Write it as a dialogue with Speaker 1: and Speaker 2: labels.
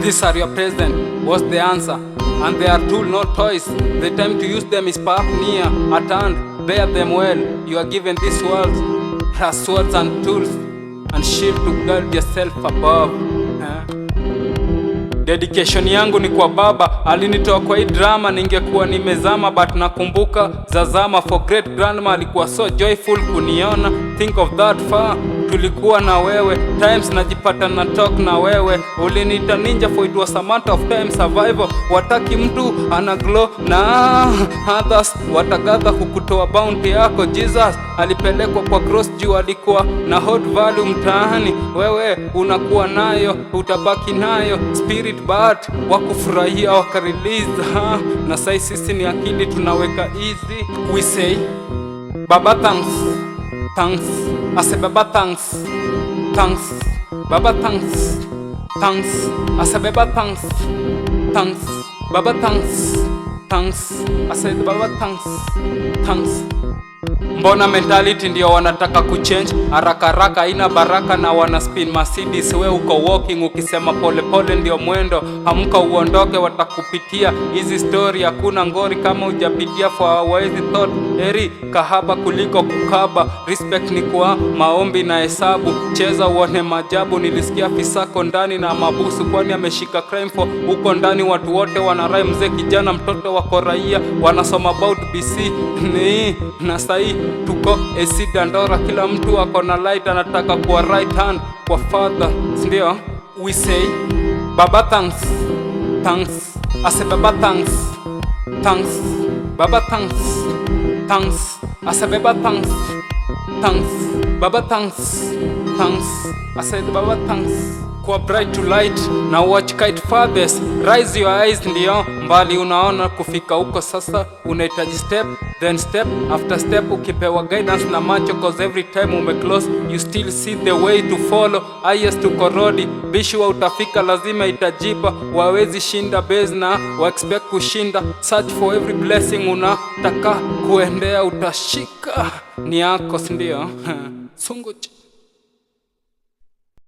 Speaker 1: These are your present, what's the answer? And they are tools, not toys. The time to use them is perhaps near at hand. Bear them well. You are given this world as swords and tools and shield to guard yourself above. Dedication yangu ni kwa baba, alinitoa kwa hii drama, ningekuwa nimezama, but nakumbuka zazama. For great grandma alikuwa so joyful kuniona. Think of that far, tulikuwa na wewe. Times najipata na talk na wewe. Uliniita ninja for it was a matter of time. Survival, wataki mtu ana glow na others watagadha kukutoa bounty yako. Jesus alipelekwa kwa cross juu alikuwa na hot value mtaani. Wewe unakuwa nayo, utabaki nayo. Spirit but wakufurahia wakarelease. Na sai sisi ni akili tunaweka easy. We say Baba thanks, thanks. I say Baba thanks, thanks. Baba thanks, thanks. I say Baba thanks, thanks. Baba thanks, thanks. I say Baba thanks, thanks. Mbona mentality ndio wanataka kuchange haraka haraka, ina baraka na wana spin Mercedes. We uko walking ukisema pole pole ndio mwendo, hamka uondoke watakupitia. Hizi story hakuna ngori kama hujapitia. For our easy thought, eri kahaba kuliko kukaba. Respect ni kwa maombi na hesabu. Cheza uone majabu. Nilisikia fisako ndani na mabusu, kwani ameshika crime for uko ndani. Watu wote wana rhyme, mzee kijana mtoto wako raia wanasoma about BC ni na sai tuko AC Dandora. Kila mtu ako na light anataka kuwa right hand kwa father, ndio we say Baba thanks, thanks. I say Baba thanks, thanks. Baba thanks, thanks. I say Baba thanks, thanks. Baba thanks, thanks. I say Baba thanks. Kwa bright to light na watch kite farthest. Rise your eyes, ndio mbali unaona kufika huko. Sasa unahitaji step then step after step, ukipewa guidance na macho, cause every time ume close you still see the way to follow. Eyes to korodi bishwa utafika, lazima itajipa. Wawezi shinda base na wa expect kushinda. Search for every blessing unataka kuendea, utashika ni yako, ndio sunguch.